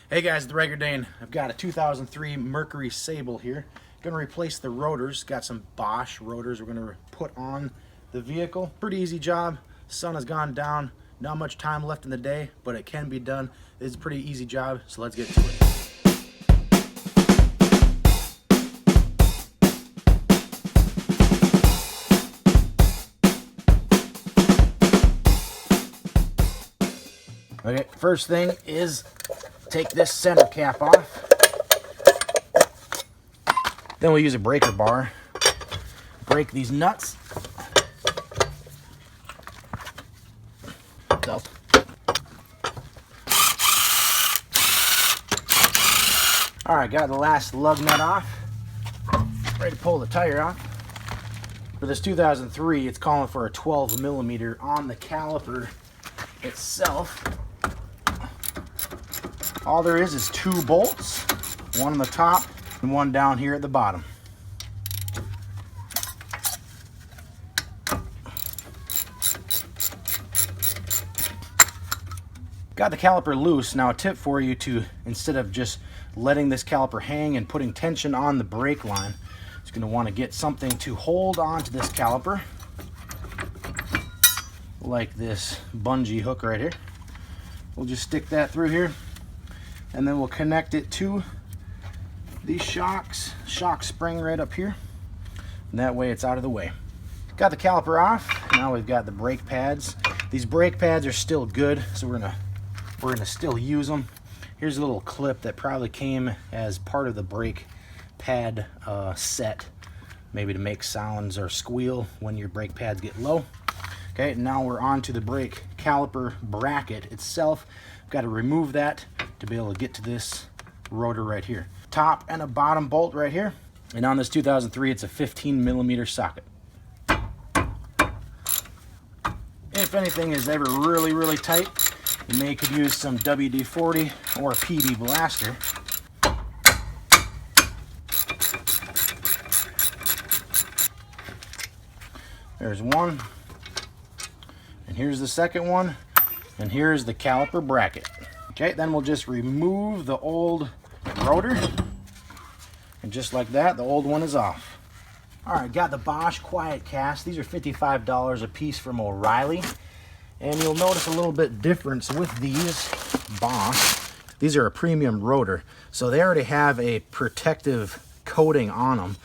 Hey guys, TheRykerDane. I've got a 2003 Mercury Sable here. Gonna replace the rotors. Got some Bosch rotors we're gonna put on the vehicle. Pretty easy job. Sun has gone down. Not much time left in the day, but it can be done. It's a pretty easy job, so let's get to it. Okay, first thing is take this center cap off. Then we'll use a breaker bar. Break these nuts. Alright, got the last lug nut off. Ready to pull the tire off. For this 2003, it's calling for a 12 millimeter on the caliper itself. All there is two bolts, one on the top and one down here at the bottom. Got the caliper loose. Now a tip for you to, instead of just letting this caliper hang and putting tension on the brake line, it's going to want to get something to hold onto this caliper, like this bungee hook right here. We'll just stick that through here, and then we'll connect it to these shock spring right up here, and that way it's out of the way. Got the caliper off. Now we've got the brake pads. These brake pads are still good, so we're gonna still use them. Here's a little clip that probably came as part of the brake pad set, maybe to make sounds or squeal when your brake pads get low. Okay, now we're on to the brake caliper bracket itself. Got to remove that to be able to get to this rotor right here. Top and a bottom bolt right here. And on this 2003, it's a 15 millimeter socket. If anything is ever really tight, you could use some WD-40 or a PB blaster. There's one. And here's the second one, and here's the caliper bracket. Okay, then we'll just remove the old rotor, and just like that, the old one is off. All right, got the Bosch Quiet Cast. These are $55 a piece from O'Reilly, and you'll notice a little bit difference with these Bosch. These are a premium rotor, so they already have a protective coating on them.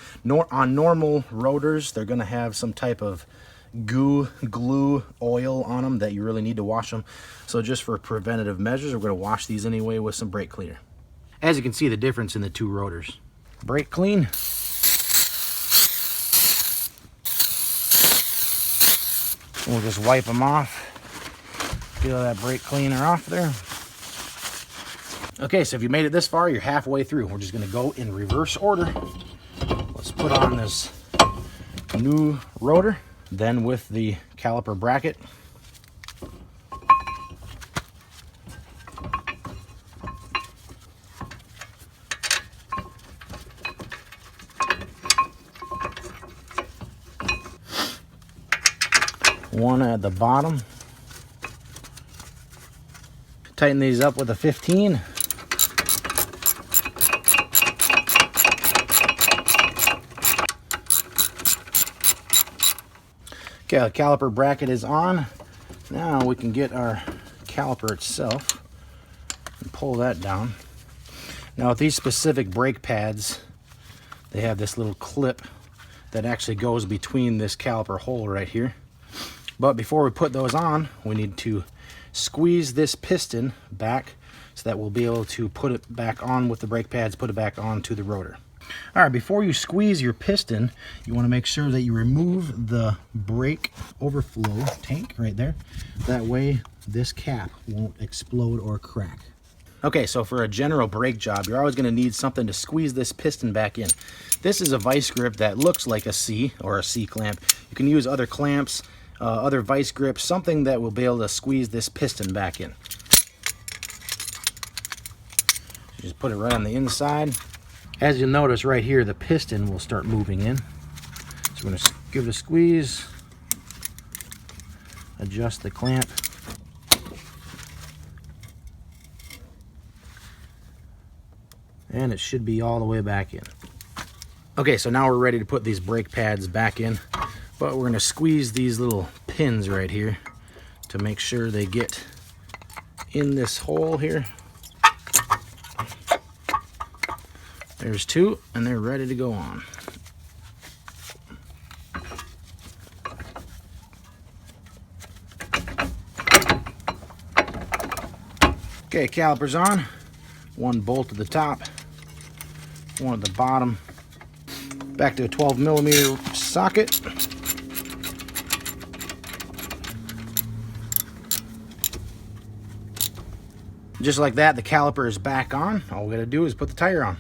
On normal rotors, they're gonna have some type of glue oil on them that you really need to wash them. So just for preventative measures, we're going to wash these anyway with some brake cleaner. As you can see the difference in the two rotors. Brake clean. We'll just wipe them off. Get all that brake cleaner off there. Okay, so if you made it this far, you're halfway through. We're just going to go in reverse order. Let's put on this new rotor. Then with the caliper bracket. One at the bottom. Tighten these up with a 15. Okay, the caliper bracket is on. Now we can get our caliper itself and pull that down. Now with these specific brake pads, they have this little clip that actually goes between this caliper hole right here. But before we put those on, we need to squeeze this piston back so that we'll be able to put it back on with the brake pads, put it back onto the rotor. All right, before you squeeze your piston, you want to make sure that you remove the brake overflow tank right there. That way this cap won't explode or crack. Okay, so for a general brake job, you're always going to need something to squeeze this piston back in. This is a vice grip that looks like a C or a C clamp. You can use other clamps, other vice grips, something that will be able to squeeze this piston back in. So just put it right on the inside. As you'll notice right here, the piston will start moving in. So we're going to give it a squeeze, adjust the clamp, And it should be all the way back in. Okay, so now we're ready to put these brake pads back in, but we're going to squeeze these little pins right here to make sure they get in this hole here. There's two, and they're ready to go on. Okay, calipers on. One bolt at the top, one at the bottom. Back to a 12mm socket. Just like that, the caliper is back on. All we gotta do is put the tire on.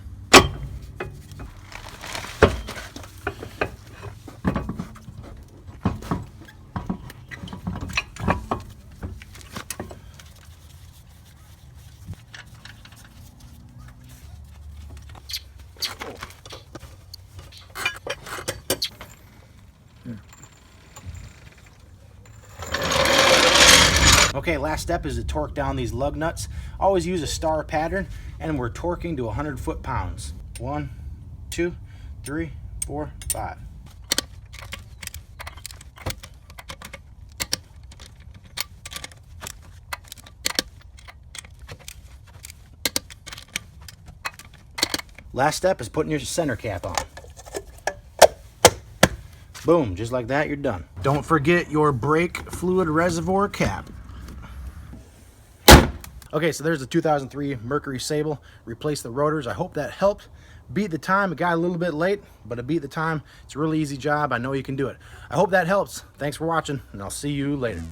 Okay, last step is to torque down these lug nuts. Always use a star pattern, and we're torquing to 100 foot-pounds. 1, 2, 3, 4, 5. Last step is putting your center cap on. Boom, just like that, you're done. Don't forget your brake fluid reservoir cap. Okay, so there's the 2003 Mercury Sable. Replace the rotors. I hope that helped. Beat the time. It got a little bit late, but it beat the time. It's a really easy job. I know you can do it. I hope that helps. Thanks for watching, and I'll see you later.